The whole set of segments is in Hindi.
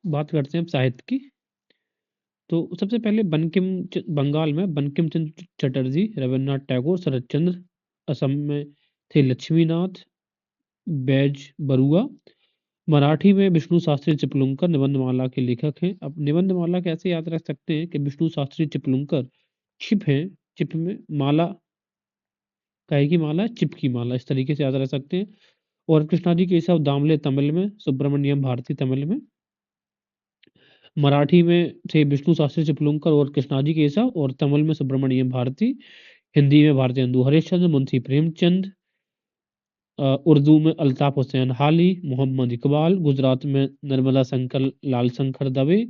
बात करते हैं अब साहित्य की। तो सबसे पहले बंगाल में बंकिम चंद्र चटर्जी, रविन्द्रनाथ टैगोर, शरत चंद्र। असम में थे लक्ष्मीनाथ बैज बरुआ। मराठी में विष्णु शास्त्री चिपलुंकर निबंधमाला के लेखक हैं। अब निबंधमाला कैसे याद रख सकते हैं कि विष्णु शास्त्री चिपलुंकर छिप है, चिप में माला, काहे की माला, चिप की माला, इस तरीके से याद रख सकते हैं। और कृष्णाजी केशव दामले तमिल में, सुब्रमण्यम भारती तमिल में। मराठी में थे विष्णु शास्त्री चिपलुंकर और कृष्णाजी केशव, और तमिल में सुब्रमण्यम भारती। हिंदी में भारतेंदु हरिश्चंद्र, मुंशी प्रेमचंद। उर्दू में अल्ताफ हुसैन हाली, मोहम्मद इकबाल। गुजरात में नर्मदा शंकर लाल शंकर दवे।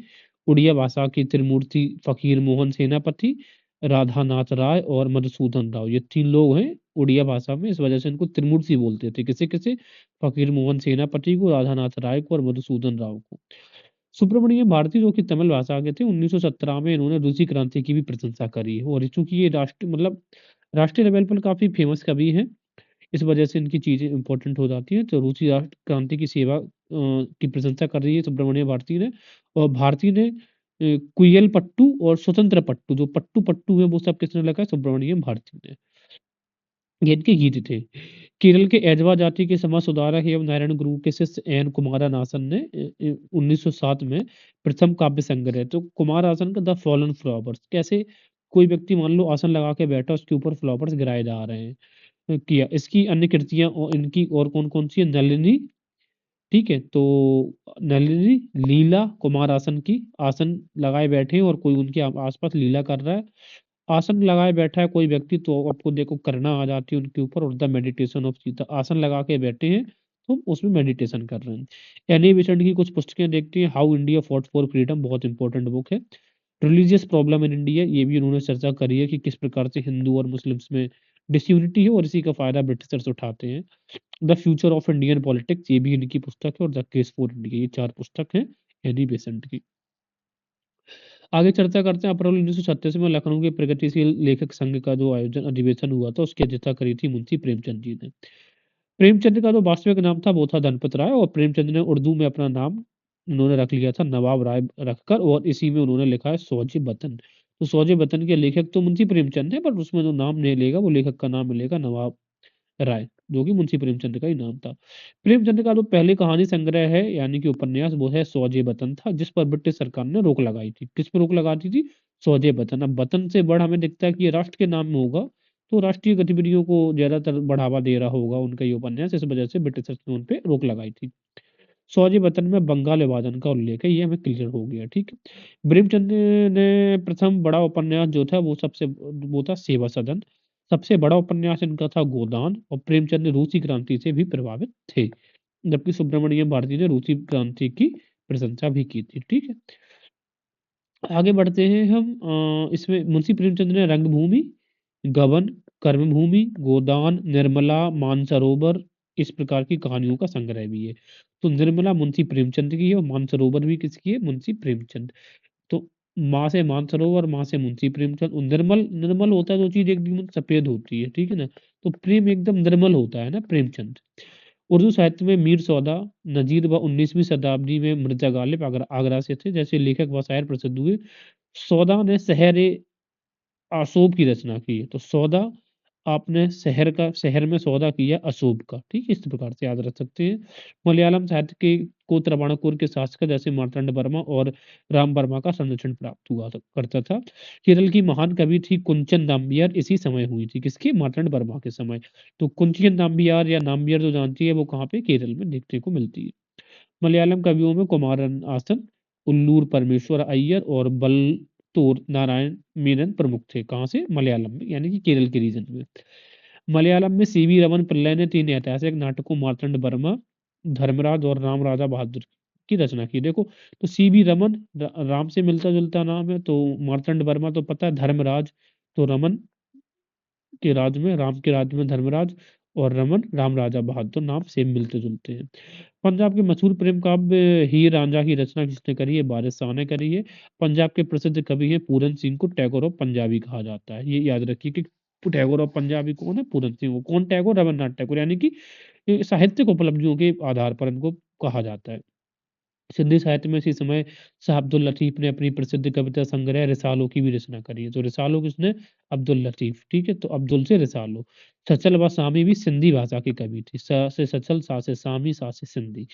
उड़िया भाषा की त्रिमूर्ति फकीर मोहन सेनापति, राधानाथ राय और मधुसूदन राव। ये 3 लोग हैं उड़िया भाषा में, इस वजह से इनको त्रिमूर्ति बोलते थे। किसे-किसे? फकीर मोहन सेनापति को, राधानाथ राय को और मधुसूदन राव को। सुब्रमण्यम भारती जो कि तमिल भाषा के थे, 1917 में इन्होंने रूसी क्रांति की भी प्रशंसा करी है। और चूंकि ये राष्ट्रीय लेवल पर काफ़ी फेमस कवि हैं, इस वजह से इनकी चीज़ें इम्पोर्टेंट हो जाती हैं। तो रूसी राष्ट्र क्रांति की सेवा की प्रशंसा कर रही है सुब्रमण्यम भारती ने। और भारती ने कुय्यल पट्टू और स्वतंत्र पट्टू, जो पट्टू है वो सब किसने लिखा है? सुब्रमण्यम भारती ने। ये इनके गीत थे। केरल के एजवा जाति के समाज सुधारक एवं नारायण गुरु के शिष्य एन कुमारानासन ने 1907 में प्रथम काव्य संग्रह, तो कुमारासन का द फॉलन फ्लावर्स, कैसे कोई व्यक्ति मान लो आसन लगा के बैठा, उसके ऊपर फ्लावर्स गिराए जा रहे हैं, किया। इसकी अन्य कृतियां और इनकी और कौन-कौन सी है? नलिनी, ठीक है? तो नलिनी, लीला, कुमार आसन की, आसन लगाए बैठे हैं और कोई उनके आस-पास लीला कर रहा है। आसन लगाए बैठा है कोई व्यक्ति, तो आपको देखो करना आ जाती है उनके ऊपर। और द मेडिटेशन ऑफ सीता, आसन लगा के बैठे हैं, तो उसमें मेडिटेशन कर रहे हैं। एनी बेसेंट की कुछ पुस्तकें देखते हैं। How India fought for freedom, बहुत इंपॉर्टेंट बुक है। रिलीजियस प्रॉब्लम इन इंडिया, ये भी उन्होंने चर्चा करी है कि किस प्रकार से हिंदू और मुस्लिम्स में डिसयूनिटी है और इसी का फायदा ब्रिटिशर्स उठाते हैं। The future of Indian politics, ये भी इनकी पुस्तक है। और द केस फॉर इंडिया, ये 4 पुस्तक हैं एनी बेसेंट की। आगे चर्चा करते हैं। अप्रैल 1936 में लखनऊ के प्रगतिशील लेखक संघ का जो आयोजन अधिवेशन हुआ था, उसकी अध्यक्षता करी थी मुंशी प्रेमचंद जी ने। प्रेमचंद का जो वास्तविक नाम था वो था धनपत राय, और प्रेमचंद ने उर्दू में अपना नाम उन्होंने रख लिया था नवाब राय रखकर, और इसी में उन्होंने लिखा है सौजे वतन। तो सौजे वतन के लेखक तो मुंशी प्रेमचंद है, पर उसमें जो नाम नहीं लेगा वो लेखक का नाम मिलेगा नवाब राय, जो कि मुंशी प्रेमचंद का ही नाम था। प्रेमचंद का जो पहले कहानी संग्रह है यानी कि उपन्यास, वो है सौजे वतन था, जिस पर ब्रिटिश सरकार ने रोक लगाई थी। किस पर रोक लगाती थी? सौजे वतन। अब वतन से बढ़ हमें दिखता है कि ये राष्ट्र के नाम में होगा, तो राष्ट्रीय गतिविधियों को ज्यादातर बढ़ावा दे रहा होगा उनका ये उपन्यास, इस वजह से ब्रिटिशर्स ने उन पे रोक लगाई थी। सौजे वतन में बंगाल विभाजन का उल्लेख है, ये हमें क्लियर हो गया, ठीक है। प्रेमचंद ने प्रथम बड़ा उपन्यास जो था वो था सेवा सदन। सबसे बड़ा उपन्यास इनका था गोदान। और प्रेमचंद ने रूसी क्रांति से भी प्रभावित थे, जबकि सुब्रमण्यम भारती ने रूसी क्रांति की प्रशंसा भी की थी, ठीक है। आगे बढ़ते हैं हम। इसमें मुंशी प्रेमचंद ने रंगभूमि, गबन, कर्मभूमि, गोदान, निर्मला, मानसरोवर, इस प्रकार की कहानियों का संग्रह भी है। तो निर्मला मुंशी प्रेमचंद की है और मानसरोवर भी किसकी है? मुंशी प्रेमचंद। तो माँ से मानसरोवर, माँ से मुंशी प्रेमचंद। और निर्मल, निर्मल होता है जो चीज एकदम सफेद होती है, ठीक है ना? तो प्रेम एकदम निर्मल होता है ना, प्रेमचंद। उर्दू साहित्य में मीर सौदा, नजीर व 19वीं शताब्दी में मिर्जा गालिब आगरा से थे, जैसे लेखक व शायर प्रसिद्ध हुए। सौदा ने शहर अशोभ की रचना की है। तो सौदा, आपने शहर में सौदा किया अशोभ का, ठीक है, इस प्रकार से याद रख सकते हैं। मलयालम साहित्य के को त्रवाणकोर के शासक जैसे मार्तंड वर्मा और राम वर्मा का संरक्षण प्राप्त हुआ करता था। केरल की महान कवि थी कुंचन नाम्बियार, इसी समय हुई थी, किसकी? मार्तंड वर्मा के समय। तो कुंचन नाम्बियार या नाम्बियार जो जानती है वो कहाँ पे? केरल में देखने को मिलती है। मलयालम कवियों में कुमारन आसन, उल्लूर परमेश्वर अय्यर और बलतोर नारायण मेनन प्रमुख थे। कहाँ से? मलयालम में, यानी कि केरल के रीजन में। मलयालम में सीवी रमन पिल्लई ने 3 ऐतिहासिक नाटकों मार्तंड वर्मा, धर्मराज और राम राजा बहादुर की रचना की। देखो, तो सीवी रमन राम से मिलता जुलता नाम है, तो मार्तंड वर्मा तो पता है धर्मराज, तो रमन के राज में, राम के राज में धर्मराज, और रमन राम राजा बहादुर, नाम सेम मिलते जुलते हैं। पंजाब के मशहूर प्रेम काव्य हीर रांझा की रचना किसने करी है? वारिस शाह ने करी है। पंजाब के प्रसिद्ध कवि हैं पूरन सिंह को टैगोर ऑफ पंजाबी कहा जाता है। ये याद रखिए कि टैगोर ऑफ पंजाबी कौन है? पूरन सिंह। वो कौन टैगोर? रविन्द्रनाथ टैगोर, यानी कि साहित्यिक उपलब्धियों के आधार पर इनको कहा जाता है। सिंधी साहित्य में इसी समय शाह अब्दुल लतीफ़ ने अपनी प्रसिद्ध कविता संग्रह रिसालों की भी रचना करी है। तो रिसालों किसने? अब्दुल लतीफ़, ठीक है? तो अब्दुल से रिसालो। सचल व सामी भी सिंधी भाषा की कवि थी। स से सचल, सा से सामी, सा से सिंधी।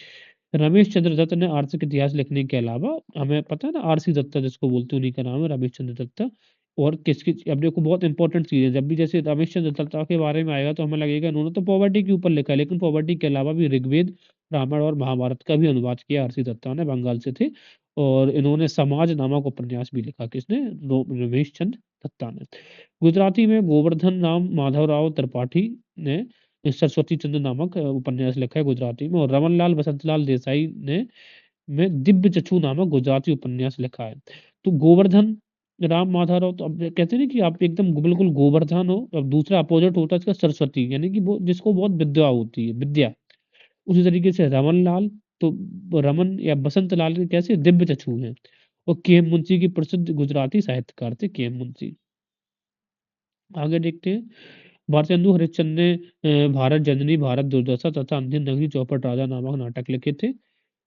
रमेश चंद्र दत्त ने आर्थिक इतिहास लिखने के अलावा, हमें पता है ना आरसी दत्ता जिसको बोलते हैं, उन्हीं का नाम है रमेश चंद्र दत्ता। और किसकी, अब देखो बहुत इंपॉर्टेंट चीज़ है, जब भी जैसे रमेश चंद्र दत्ता के बारे में आएगा तो हमें लगेगा इन्होंने तो पॉवर्टी के ऊपर लिखा है, लेकिन पॉवर्टी के अलावा भी ऋग्वेद, रामायण और महाभारत का भी अनुवाद किया आरसी दत्ता ने, बंगाल से थे। और इन्होंने समाज नामक उपन्यास भी लिखा, किसने? रमेश चंद्र दत्ता ने। गुजराती में गोवर्धन राम माधवराव त्रिपाठी ने सरस्वती चंद्र नामक उपन्यास लिखा है गुजराती में। और रमनलाल बसंतलाल देसाई ने में दिव्य चक्षु नामक गुजराती उपन्यास लिखा है। तो गोवर्धन राम माधवराव, तो अब कहते हैं ना कि आप एकदम बिल्कुल गोवर्धन हो, अब दूसरा अपोजिट होता है इसका सरस्वती, यानी कि वो जिसको बहुत विद्या होती है, विद्या। उसी तरीके से रमन लाल, तो रमन या बसंत लाल के कैसे दिव्य चक्षु हैं। और के एम मुंशी की प्रसिद्ध गुजराती साहित्यकार थे के एम मुंशी। आगे देखते हैं। भारतेंदु हरिश्चंद्र ने भारत जननी, भारत दुर्दशा तथा अंधेर नगरी, चौपट राजा नामक नाटक लिखे थे।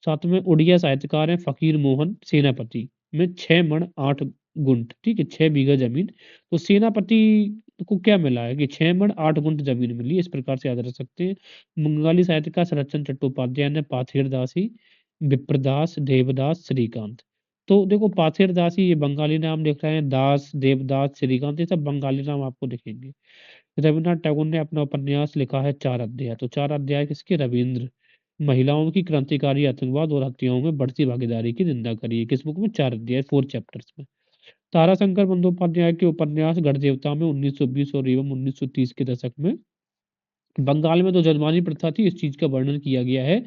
साथ में उड़िया साहित्यकार हैं फकीर मोहन सेनापति, में 6 मण 8 गुंठ, ठीक है, 6 बीघा जमीन। तो सेनापति को क्या मिला है कि 6 मण 8 गुंठ जमीन मिली, इस प्रकार से याद रख सकते हैं। बंगाली साहित्यकार शरतचंद्र चट्टोपाध्याय ने पाथेरदासी, विप्रदास, देवदास, श्रीकांत। तो देखो पाथेरदासी ये बंगाली नाम लिख रहे हैं, दास, देवदास, श्रीकांत ये सब बंगाली नाम आपको दिखेंगे। रविन्द्रनाथ टैगोर ने अपना उपन्यास लिखा है 4 अध्याय। तो 4 अध्याय किसके? रविन्द्र। महिलाओं की क्रांतिकारी आतंकवाद और हत्याओं में बढ़ती भागीदारी की निंदा करी है। किस बुक में? 4 अध्याय, 4 चैप्टर्स में। ताराशंकर बंदोपाध्याय के उपन्यास गढ़देवता में 1920 और एवं 1930 के दशक में बंगाल में जो जजमानी प्रथा थी, इस चीज़ का वर्णन किया गया है।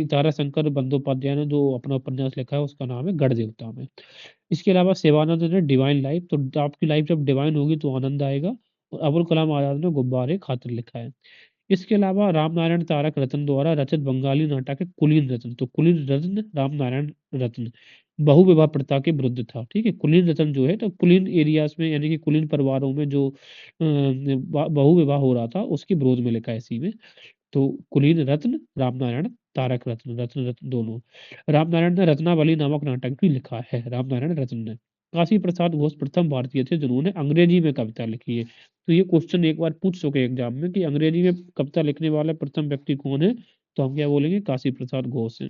ताराशंकर बंदोपाध्याय ने जो अपना उपन्यास लिखा है उसका नाम है गढ़देवता में। इसके अलावा शिवानंद ने डिवाइन लाइफ, तो आपकी लाइफ जब डिवाइन होगी तो आनंद आएगा। और अबुल कलाम आज़ाद ने गुब्बारे खातिर लिखा है। इसके अलावा रामनारायण तारक रत्न द्वारा रचित बंगाली नाटक है कुलीन रत्न। तो कुलीन रत्न, रामनारायण रत्न बहुविवाह प्रथा के विरुद्ध था, ठीक है। कुलीन रत्न जो है, तो कुलीन एरियाज में यानी कि कुलीन परिवारों में जो बहुविवाह हो रहा था उसके विरोध में लिखा है इसी में। तो कुलीन रत्न, रामनारायण तारक रत्न, रत्न रत्न दोनों। रामनारायण ने रत्नावली नामक नाटक भी लिखा है, रामनारायण रत्न ने। काशी प्रसाद घोष प्रथम भारतीय थे जिन्होंने अंग्रेजी में कविता लिखी है। तो ये क्वेश्चन एक बार पूछ चुके एग्जाम में कि अंग्रेजी में कविता लिखने वाला प्रथम व्यक्ति कौन है, तो हम क्या बोलेंगे? काशी प्रसाद घोष है।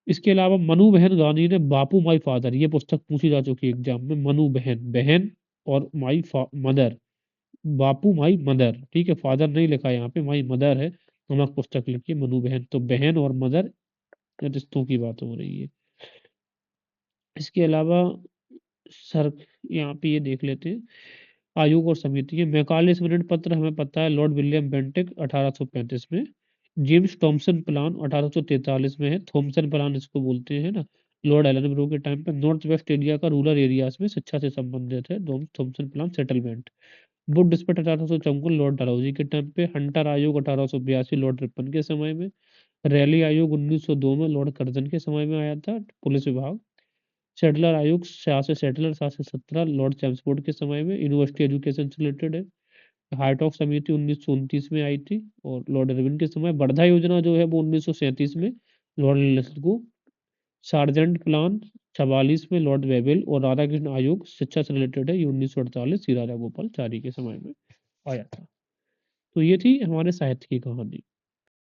इसके अलावा मनु बहन गांधी ने बापू माई फादर, ये पुस्तक पूछी जा चुकी है एग्जाम में। मनु बहन, बहन और my mother, Bapu my mother, ठीक है, फादर नहीं लिखा है यहाँ पे, माई मदर है। नमक पुस्तक लिखी है मनु बहन, तो बहन और मदर रिश्तों की बात हो रही है। इसके अलावा सर, यहाँ पे ये देख लेते हैं आयोग और समिति है। मैकाले स्मरण पत्र हमें पता है लॉर्ड विलियम बेंटिक 1835 में। जेम्स थॉमसन प्लान 1843 में है। थॉमसन प्लान इसको बोलते हैं ना, लॉर्ड एलन ब्रो के टाइम पे। नॉर्थ वेस्ट इंडिया का रूरल एरियाज में शिक्षा से संबंधित है Thomason plan settlement. Wood despatch 1854 lord Dalhousie के टाइम पे। हंटर आयोग 1882 लॉर्ड रिपन के समय में। रैली आयोग 1902 में लॉर्ड कर्जन के समय में आया था, पुलिस विभाग। सेटलर आयोग 7 से 17 लॉर्ड चैम्सफोर्ड के समय में, यूनिवर्सिटी एजुकेशन से रिलेटेड है। हार्टॉक समिति 1929 में आई थी और लॉर्ड इरविन के समय। वर्धा योजना जो है वो 1937 में लॉर्ड लिस्को। सार्जेंट प्लान 44 में लॉर्ड वेबल। और राधा कृष्ण आयोग शिक्षा से रिलेटेड है, ये 1948 श्री राजा गोपाल चारी के समय में आया था। तो ये थी हमारे साहित्य की कहानी।